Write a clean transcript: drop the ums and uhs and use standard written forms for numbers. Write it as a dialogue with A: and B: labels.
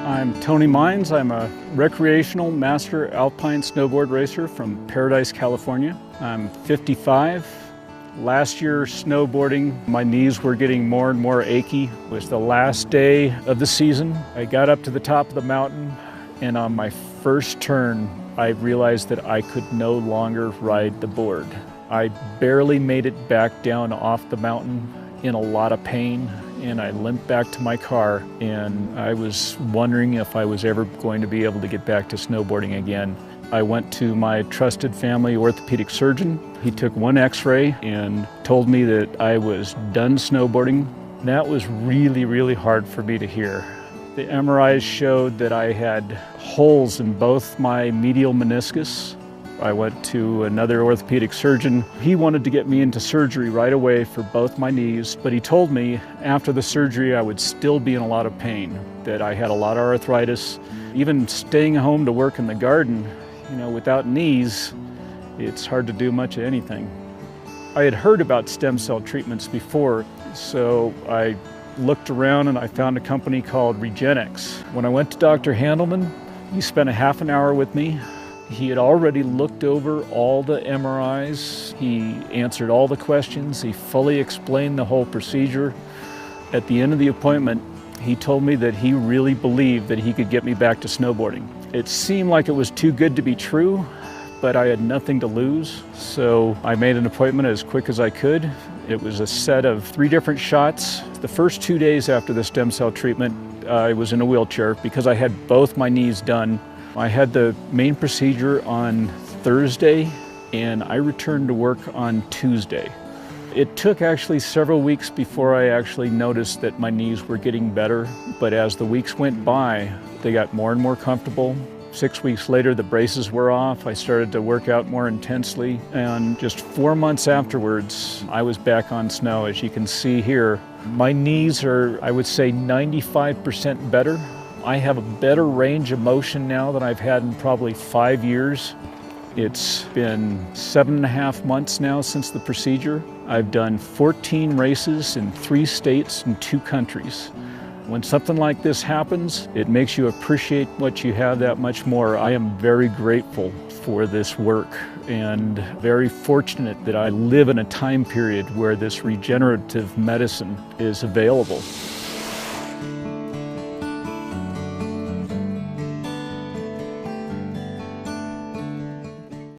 A: I'm Tony Mainz. I'm a recreational master alpine snowboard racer from Paradise, California. I'm 55. Last year snowboarding, my knees were getting more and more achy. It was the last day of the season. I got up to the top of the mountain, and on my first turn, I realized that I could no longer ride the board. I barely made it back down off the mountain in a lot of pain, and I limped back to my car, and I was wondering if I was ever going to be able to get back to snowboarding again. I went to my trusted family orthopedic surgeon. He took one x-ray and told me that I was done snowboarding. That was really, really hard for me to hear. The MRIs showed that I had holes in both my medial meniscus. I went to another orthopedic surgeon. He wanted to get me into surgery right away for both my knees, but he told me after the surgery I would still be in a lot of pain, that I had a lot of arthritis. Even staying home to work in the garden, without knees, it's hard to do much of anything. I had heard about stem cell treatments before, so I looked around and I found a company called Regenexx. When I went to Dr. Handleman, he spent a half an hour with me. He had already looked over all the MRIs. He answered all the questions. He fully explained the whole procedure. At the end of the appointment, he told me that he really believed that he could get me back to snowboarding. It seemed like it was too good to be true, but I had nothing to lose, so I made an appointment as quick as I could. It was a set of 3 different shots. The first 2 days after the stem cell treatment, I was in a wheelchair because I had both my knees done. I had the main procedure on Thursday, and I returned to work on Tuesday. It took actually several weeks before I actually noticed that my knees were getting better, but as the weeks went by, they got more and more comfortable. 6 weeks later, the braces were off. I started to work out more intensely, and just 4 months afterwards, I was back on snow. As you can see here, my knees are, I would say, 95% better. I have a better range of motion now than I've had in probably 5 years. It's been 7.5 months now since the procedure. I've done 14 races in 3 states and 2 countries. When something like this happens, it makes you appreciate what you have that much more. I am very grateful for this work and very fortunate that I live in a time period where this regenerative medicine is available.